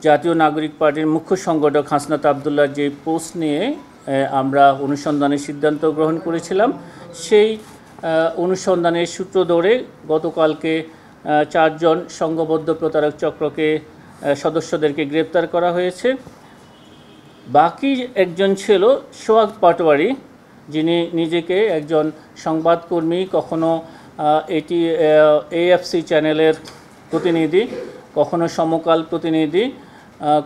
জাতীয় নাগরিক পার্টির মুখ্য সংগঠক হাসনাত আবদুল্লাহর যে পোস্ট নিয়ে আমরা অনুসন্ধানের সিদ্ধান্ত গ্রহণ করেছিলাম, সেই অনুসন্ধানের সূত্র ধরে গতকালকে 4 জন সংঘবদ্ধ প্রতারক চক্রকে সদস্যদেরকে গ্রেপ্তার করা হয়েছে। বাকি একজন ছিল সোহাগ পাটোয়ারি, যিনি নিজেকে একজন সংবাদকর্মী, কখনো এটি এএফসি চ্যানেলের প্রতিনিধি, কখনো সমকাল প্রতিনিধি,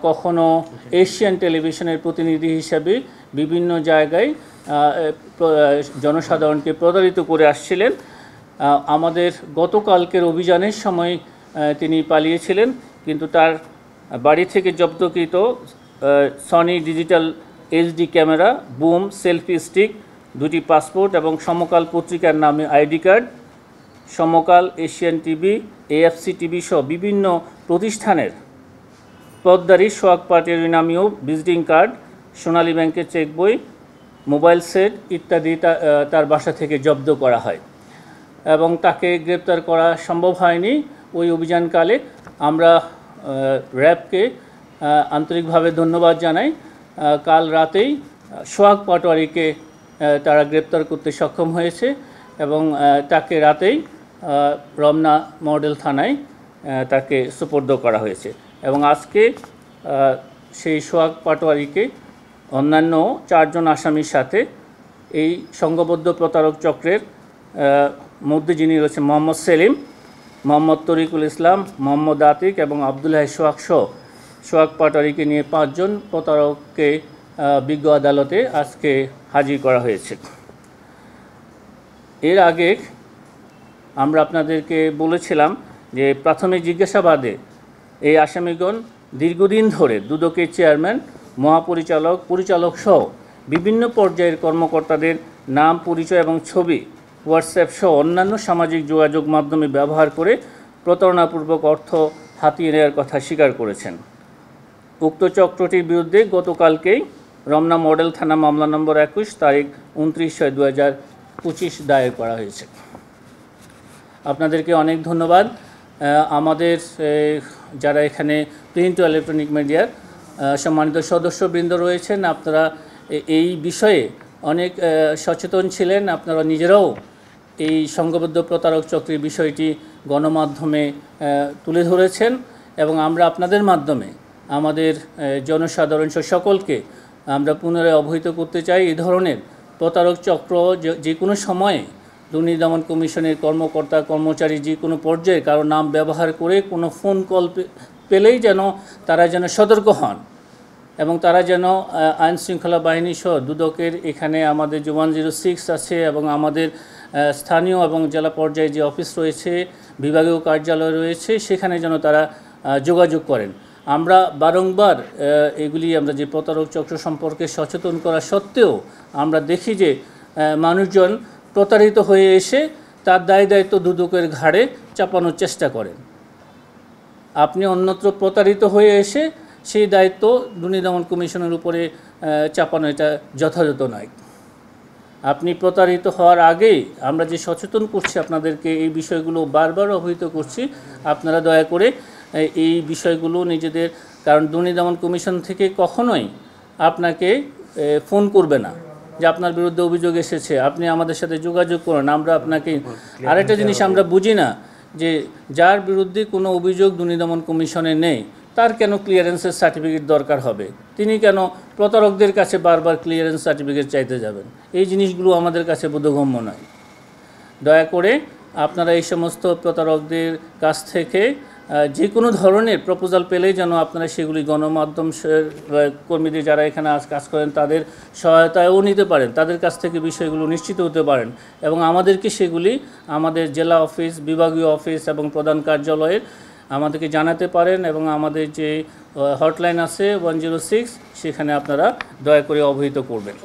কখনো এশিয়ান টেলিভিশনের প্রতিনিধি হিসাবে বিভিন্ন জায়গায় জনসাধারণকে প্রতারিত করে আসছিলেন। আমাদের গতকালকের অভিযানের সময় তিনি পালিয়েছিলেন, কিন্তু তার বাড়ি থেকে জব্দকৃত Sony digital HD camera, broom, selfie stick, 2টি পাসপোর্ট এবং সমকাল পত্রিকার নামে আইডি কার্ড, সমকাল, এশিয়ান টিভি, এএফসি টিভি সহ বিভিন্ন প্রতিষ্ঠানের পদধারী সোহাগ পাটোয়ারি নামীয় ভিজিটিং কার্ড, সোনালী ব্যাংকের চেক বই, মোবাইল সেট ইত্যাদি তার বাসা থেকে জব্দ করা হয় এবং তাকে গ্রেপ্তার করা সম্ভব হয়নি। ওই অভিযানকালে আমরা র্যাবকে আন্তরিকভাবে ধন্যবাদ জানাই। কাল রাতেই সোহাগ পাটোয়ারিকে তারা গ্রেপ্তার করতে সক্ষম হয়েছে এবং তাকে রাতেই রমনা মডেল থানায় তাকে সুপর্দ করা হয়েছে এবং আজকে সেই সোহাগ পাটোয়ারিকে অন্যান্য 4 জন আসামির সাথে এই সংঘবদ্ধ প্রতারক চক্রের মধ্যে যিনি রয়েছে মোহাম্মদ সেলিম, মোহাম্মদ তরিকুল ইসলাম, মোহাম্মদ আতিক এবং আবদুল্লাহ সোহাগ পাটোয়ারিকে নিয়ে 5 জন প্রতারককে বিজ্ঞ আদালতে আজকে হাজির করা হয়েছে। এর আগে আমরা আপনাদেরকে বলেছিলাম যে প্রাথমিক জিজ্ঞাসাবাদে এই আসামিগণ দীর্ঘদিন ধরে দুদকের চেয়ারম্যান, মহাপরিচালক, পরিচালক সহ বিভিন্ন পর্যায়ের কর্মকর্তাদের নাম, পরিচয় এবং ছবি হোয়াটসঅ্যাপ সহ অন্যান্য সামাজিক যোগাযোগ মাধ্যমে ব্যবহার করে প্রতারণাপূর্বক অর্থ হাতিয়ে নেওয়ার কথা স্বীকার করেছেন। উক্ত চক্রটির বিরুদ্ধে গতকালকেই রমনা মডেল থানা মামলা নম্বর 21 তারিখ 29/6/2025 দায়ের করা হয়েছে। আপনাদেরকে অনেক ধন্যবাদ। আমাদের যারা এখানে প্রিন্ট ও ইলেকট্রনিক মিডিয়ার সম্মানিত সদস্যবৃন্দ রয়েছেন, আপনারা এই বিষয়ে অনেক সচেতন ছিলেন। আপনারা নিজেরাও এই সংঘবদ্ধ প্রতারক চক্রের বিষয়টি গণমাধ্যমে তুলে ধরেছেন এবং আমরা আপনাদের মাধ্যমে আমাদের জনসাধারণ সকলকে আমরা পুনরায় অবহিত করতে চাই। এই ধরনের প্রতারক চক্র যে কোনো সময়ে দুর্নীতি দমন কমিশনের কর্মকর্তা কর্মচারী যে কোনো পর্যায়ে কারো নাম ব্যবহার করে কোনো ফোন কল পেলেই যেন তারা সতর্ক হন এবং তারা যেন আইনশৃঙ্খলা বাহিনী সহ দুদকের এখানে আমাদের যে 106 আছে এবং আমাদের স্থানীয় এবং জেলা পর্যায়ে যে অফিস রয়েছে, বিভাগীয় কার্যালয় রয়েছে, সেখানে যেন তারা যোগাযোগ করেন। আমরা বারংবার এগুলি আমরা যে প্রতারক চক্র সম্পর্কে সচেতন করা সত্ত্বেও আমরা দেখি যে মানুষজন প্রতারিত হয়ে এসে তার দায়িত্ব দুদকের ঘাড়ে চাপানোর চেষ্টা করেন। আপনি অন্যত্র প্রতারিত হয়ে এসে সেই দায়িত্ব দুর্নীতি দমন কমিশনের উপরে চাপানো এটা যথাযথ নয়। আপনি প্রতারিত হওয়ার আগেই আমরা যে সচেতন করছি আপনাদেরকে, এই বিষয়গুলো বারবার অবহিত করছি, আপনারা দয়া করে এই বিষয়গুলো নিজেদের, কারণ দুর্নীতি দমন কমিশন থেকে কখনোই আপনাকে ফোন করবে না যে আপনার বিরুদ্ধে অভিযোগ এসেছে, আপনি আমাদের সাথে যোগাযোগ করুন, আমরা আপনাকে। আরেকটা জিনিস আমরা বুঝি না যে যার বিরুদ্ধে কোনো অভিযোগ দুর্নীতি দমন কমিশনে নেই তার কেন ক্লিয়ারেন্সের সার্টিফিকেট দরকার হবে, তিনি কেন প্রতারকদের কাছে বারবার ক্লিয়ারেন্স সার্টিফিকেট চাইতে যাবেন। এই জিনিসগুলো আমাদের কাছে বোধগম্য নয়। দয়া করে আপনারা এই সমস্ত প্রতারকদের কাছ থেকে যে কোনো ধরনের প্রপোজাল পেলেই যেন আপনারা সেগুলি গণমাধ্যম কর্মীদের যারা এখানে কাজ করেন তাদের সহায়তায়ও নিতে পারেন, তাদের কাছ থেকে বিষয়গুলো নিশ্চিত হতে পারেন এবং আমাদেরকে সেগুলি আমাদের জেলা অফিস, বিভাগীয় অফিস এবং প্রধান কার্যালয়ের আমাদেরকে জানাতে পারেন এবং আমাদের যে হটলাইন আছে 106 সেখানে আপনারা দয়া করে অবহিত করবেন।